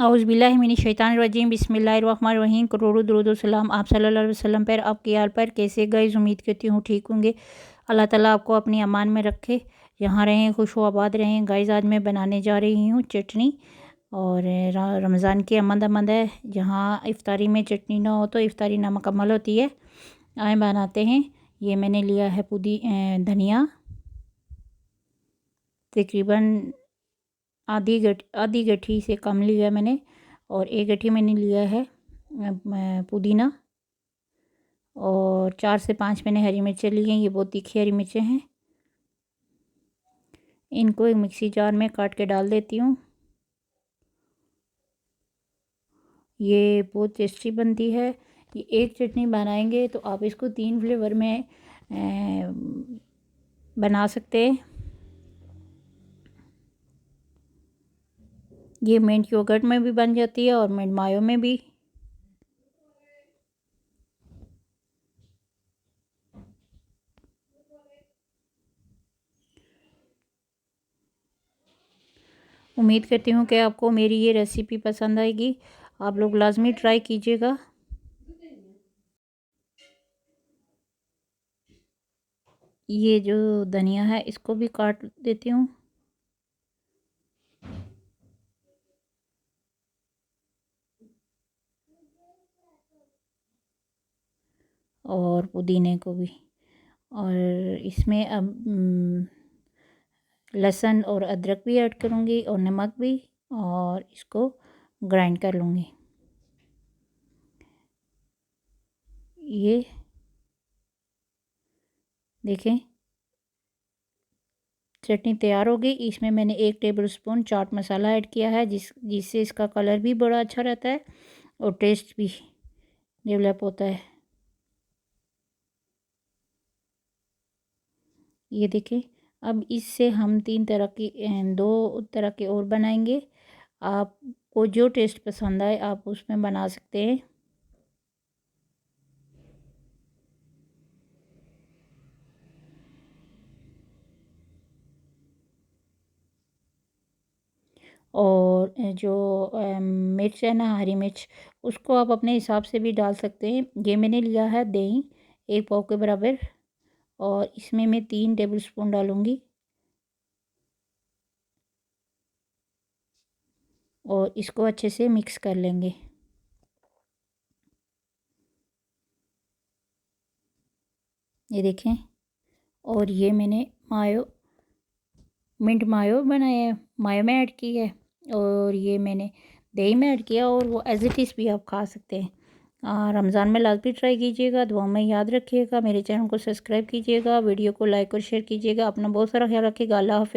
औज़ुबिल्लाहिमिनश्शैतानिर्रजीम बिस्मिल्लाहिर्रहमानिर्रहीम। करोड़ों दुरूद व सलाम आप सल्लल्लाहु अलैहि वसल्लम पर, आपके यार पर। कैसे गाइस, उम्मीद करती हूँ ठीक होंगे। अल्लाह ताला आपको अपनी अमान में रखे, यहाँ रहें, खुश व आबाद रहें। गाइस, आज मैं बनाने जा रही हूँ चटनी, और रमज़ान की आमद आमद है। जहाँ इफ्तारी में चटनी ना हो तो इफ्तारी ना मुकम्मल होती है। आए बनाते हैं। ये मैंने लिया है धनिया, तकरीबन आधी गठी से कम लिया मैंने, और एक गठी मैंने लिया है पुदीना, और 4 से 5 मैंने हरी मिर्चें ली हैं। ये बहुत तीखी हरी मिर्चें हैं। इनको एक मिक्सी जार में काट के डाल देती हूँ। ये बहुत टेस्टी बनती है। ये एक चटनी बनाएंगे तो आप इसको 3 फ्लेवर में बना सकते हैं। ये मिंट योगर्ट में भी बन जाती है और मिंट मायो में भी। उम्मीद करती हूँ कि आपको मेरी ये रेसिपी पसंद आएगी। आप लोग लाजमी ट्राई कीजिएगा। ये जो धनिया है इसको भी काट देती हूँ। और पुदीने को भी। और इसमें अब लहसुन और अदरक भी ऐड करूँगी, और नमक भी, और इसको ग्राइंड कर लूँगी। ये देखें, चटनी तैयार हो गई। इसमें मैंने 1 टेबलस्पून चाट मसाला ऐड किया है, जिससे इसका कलर भी बड़ा अच्छा रहता है और टेस्ट भी डेवलप होता है। ये देखें, अब इससे हम 2 तरह के और बनाएंगे। आपको जो टेस्ट पसंद आए आप उसमें बना सकते हैं। और जो मिर्च है ना, हरी मिर्च, उसको आप अपने हिसाब से भी डाल सकते हैं। ये मैंने लिया है दही 1 पाव के बराबर, और इसमें मैं 3 टेबलस्पून डालूँगी, और इसको अच्छे से मिक्स कर लेंगे। ये देखें, और ये मैंने मिंट मायो बनाया, मायो में ऐड की है, और ये मैंने दही में ऐड किया, और वो एज इट इज़ भी आप खा सकते हैं। रमज़ान में लाजमी ट्राई कीजिएगा। दुआ में याद रखिएगा। मेरे चैनल को सब्सक्राइब कीजिएगा, वीडियो को लाइक और शेयर कीजिएगा। अपना बहुत सारा ख्याल रखिएगा। अल्लाह हाफ़िज़।